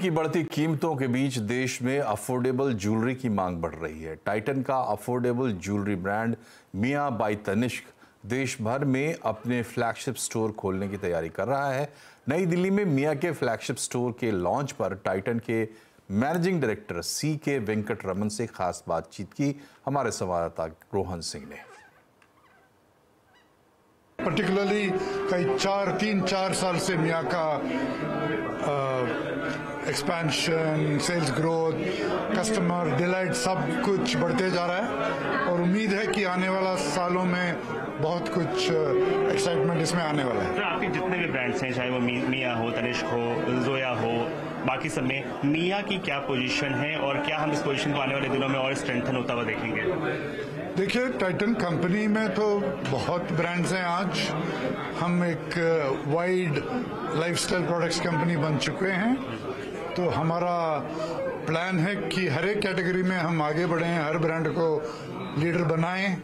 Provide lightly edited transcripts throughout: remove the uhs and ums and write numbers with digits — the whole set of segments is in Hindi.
की बढ़ती कीमतों के बीच देश में अफोर्डेबल ज्वेलरी की मांग बढ़ रही है। टाइटन का affordable jewellery brand Mia by Tanishq देश भर में अपने फ्लैगशिप स्टोर खोलने की तैयारी कर रहा है। नई दिल्ली में मिया के फ्लैगशिप स्टोर के लॉन्च पर टाइटन के managing director CK Venkataraman से खास बातचीत की हमारे संवाददाता रोहन सिंह ने। पर्टिकुलरली कई 3-4 साल से मिया का expansion, sales growth, customer delight सब कुछ बढ़ते जा रहा है और उम्मीद है कि आने वाला सालों में बहुत कुछ एक्साइटमेंट इसमें आने वाला है। सर, आपके जितने भी ब्रांड्स हैं, चाहे वो मिया हो, तनिष्क हो, जोया हो, बाकी सब में मिया की क्या पोजीशन है और क्या हम इस पोजीशन को आने वाले दिनों में और स्ट्रेंथन होता हुआ देखेंगे? देखिए, टाइटन कंपनी में तो बहुत ब्रांड्स हैं। आज हम एक वाइड लाइफस्टाइल प्रोडक्ट्स कंपनी बन चुके हैं, तो हमारा प्लान है कि हर एक कैटेगरी में हम आगे बढ़ें, हर ब्रांड को लीडर बनाएं।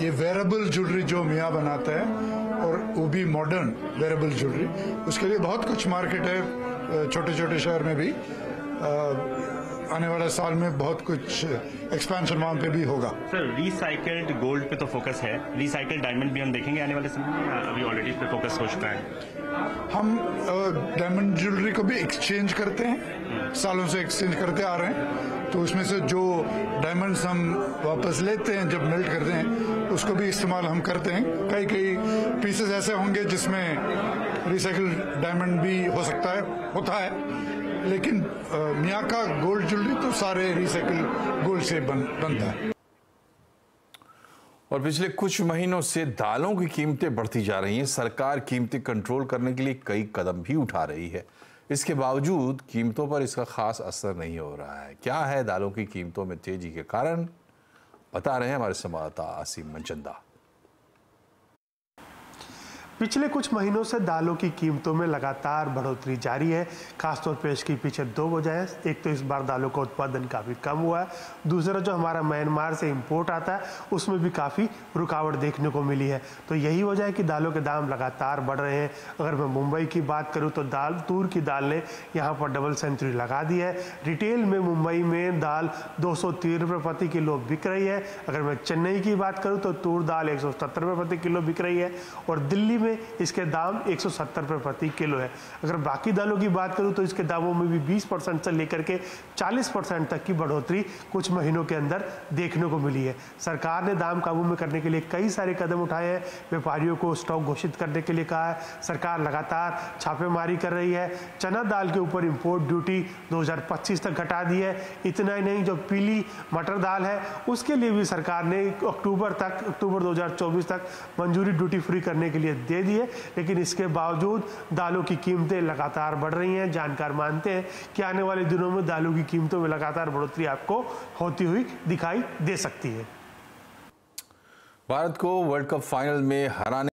ये वेयरेबल ज्वेलरी जो मिया बनाता है और वो भी मॉडर्न वेयरेबल ज्वेलरी, उसके लिए बहुत कुछ मार्केट है। छोटे छोटे शहर में भी आने वाले साल में बहुत कुछ एक्सपेंशन वहां पे भी होगा। सर, रिसाइकल्ड गोल्ड पे तो फोकस है, रिसाइकल्ड डायमंड भी हम देखेंगे आने वाले समय में, अभी ऑलरेडी इस पे फोकस हो चुका है? हम डायमंड ज्वेलरी को भी एक्सचेंज करते हैं, सालों से एक्सचेंज करते आ रहे हैं, तो उसमें से जो डायमंड्स हम वापस लेते हैं जब मेल्ट करते हैं उसको भी इस्तेमाल हम करते हैं। कई पीसेस ऐसे होंगे जिसमें रिसाइकल्ड डायमंड भी हो सकता है, होता है, लेकिन मिया का गोल्ड ज्वेलरी तो सारे रिसाइकल गोल्ड से बनता है। और पिछले कुछ महीनों से दालों की कीमतें बढ़ती जा रही हैं। सरकार कीमतें कंट्रोल करने के लिए कई कदम भी उठा रही है। इसके बावजूद कीमतों पर इसका खास असर नहीं हो रहा है। क्या है दालों की कीमतों में तेजी के कारण, बता रहे हैं हमारे संवाददाता आसिम मंचंदा। पिछले कुछ महीनों से दालों की कीमतों में लगातार बढ़ोतरी जारी है। खासतौर पर इसके पीछे दो वजह है। एक तो इस बार दालों का उत्पादन काफ़ी कम हुआ है, दूसरा जो हमारा म्यांमार से इंपोर्ट आता है उसमें भी काफ़ी रुकावट देखने को मिली है। तो यही वजह है कि दालों के दाम लगातार बढ़ रहे हैं। अगर मैं मुंबई की बात करूँ तो तूर की दाल ने यहाँ पर डबल सेंचुरी लगा दी है। रिटेल में मुंबई में दाल 230 रुपये प्रति किलो बिक रही है। अगर मैं चेन्नई की बात करूँ तो तूर दाल 170 रुपये प्रति किलो बिक रही है और दिल्ली इसके दाम 170 रुपये प्रति किलो है। अगर बाकी दालों की बात करूं तो इसके दामों में भी 20% से लेकर के 40% तक की बढ़ोतरी कुछ महीनों के अंदर देखने को मिली है। सरकार ने दाम काबू में करने के लिए कई सारे कदम उठाए हैं। व्यापारियों को स्टॉक घोषित करने के लिए कहा है। सरकार लगातार छापेमारी कर रही है। चना दाल के ऊपर इंपोर्ट ड्यूटी 2025 तक घटा दी है। इतना ही नहीं, जो पीली मटर दाल है उसके लिए भी सरकार ने अक्टूबर 2024 तक मंजूरी ड्यूटी फ्री करने के लिए दे दी है। लेकिन इसके बावजूद दालों की कीमतें लगातार बढ़ रही हैं। जानकार मानते हैं कि आने वाले दिनों में दालों की कीमतों में लगातार बढ़ोतरी आपको होती हुई दिखाई दे सकती है। भारत को वर्ल्ड कप फाइनल में हराने